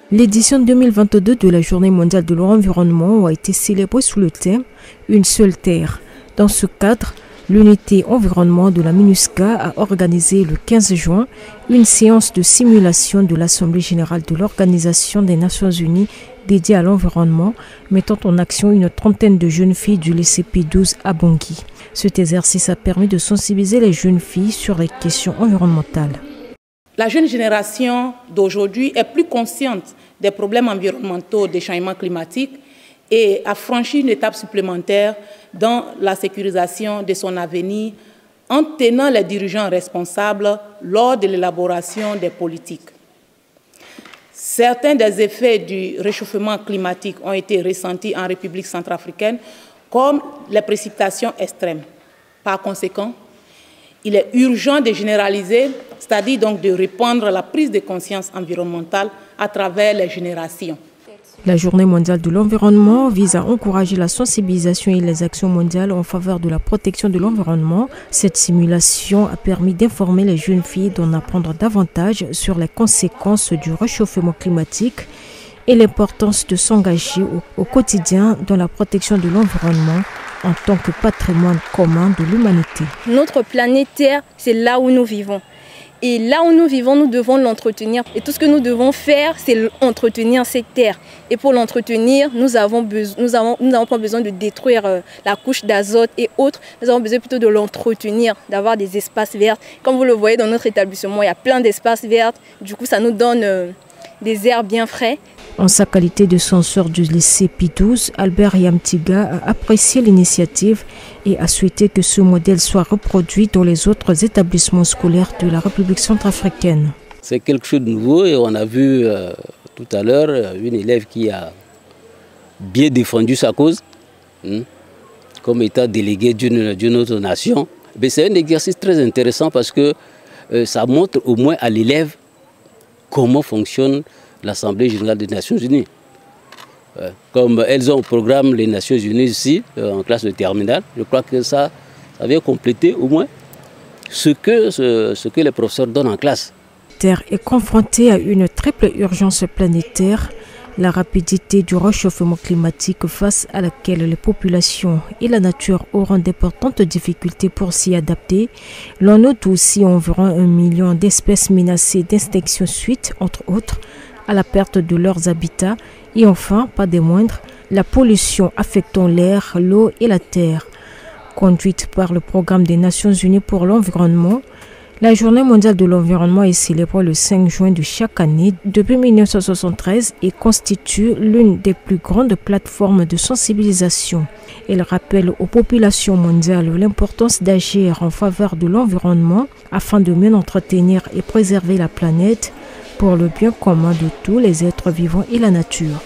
L'édition 2022 de la Journée mondiale de l'environnement a été célébrée sous le thème « Une seule terre ». Dans ce cadre, l'unité environnement de la MINUSCA a organisé le 15 juin une séance de simulation de l'Assemblée générale de l'Organisation des Nations Unies dédiée à l'environnement, mettant en action une trentaine de jeunes filles du lycée P12 à Bangui. Cet exercice a permis de sensibiliser les jeunes filles sur les questions environnementales. La jeune génération d'aujourd'hui est plus consciente des problèmes environnementaux des changements climatiques et a franchi une étape supplémentaire dans la sécurisation de son avenir en tenant les dirigeants responsables lors de l'élaboration des politiques. Certains des effets du réchauffement climatique ont été ressentis en République centrafricaine, comme les précipitations extrêmes. Par conséquent, il est urgent de généraliser, c'est-à-dire donc de répandre la prise de conscience environnementale à travers les générations. La Journée mondiale de l'environnement vise à encourager la sensibilisation et les actions mondiales en faveur de la protection de l'environnement. Cette simulation a permis d'informer les jeunes filles d'en apprendre davantage sur les conséquences du réchauffement climatique et l'importance de s'engager au quotidien dans la protection de l'environnement en tant que patrimoine commun de l'humanité. Notre planète Terre, c'est là où nous vivons. Et là où nous vivons, nous devons l'entretenir. Et tout ce que nous devons faire, c'est entretenir cette terre. Et pour l'entretenir, nous n'avons pas besoin de détruire la couche d'azote et autres. Nous avons besoin plutôt de l'entretenir, d'avoir des espaces verts. Comme vous le voyez dans notre établissement, il y a plein d'espaces verts. Du coup, ça nous donne des airs bien frais. En sa qualité de censeur du lycée P12, Albert Yamtiga a apprécié l'initiative et a souhaité que ce modèle soit reproduit dans les autres établissements scolaires de la République centrafricaine. C'est quelque chose de nouveau et on a vu tout à l'heure une élève qui a bien défendu sa cause comme étant déléguée d'une autre nation. C'est un exercice très intéressant parce que ça montre au moins à l'élève comment fonctionne l'Assemblée générale des Nations Unies. Comme elles ont au programme les Nations Unies ici, en classe de terminale, je crois que ça vient compléter au moins ce que les professeurs donnent en classe. La Terre est confrontée à une triple urgence planétaire, la rapidité du réchauffement climatique face à laquelle les populations et la nature auront d'importantes difficultés pour s'y adapter. L'on note aussi environ 1 million d'espèces menacées d'extinction suite, entre autres, à la perte de leurs habitats et enfin, pas des moindres, la pollution affectant l'air, l'eau et la terre. Conduite par le Programme des Nations Unies pour l'environnement, la Journée mondiale de l'environnement est célébrée le 5 juin de chaque année depuis 1973 et constitue l'une des plus grandes plateformes de sensibilisation. Elle rappelle aux populations mondiales l'importance d'agir en faveur de l'environnement afin de mieux entretenir et préserver la planète pour le bien commun de tous les êtres vivants et la nature.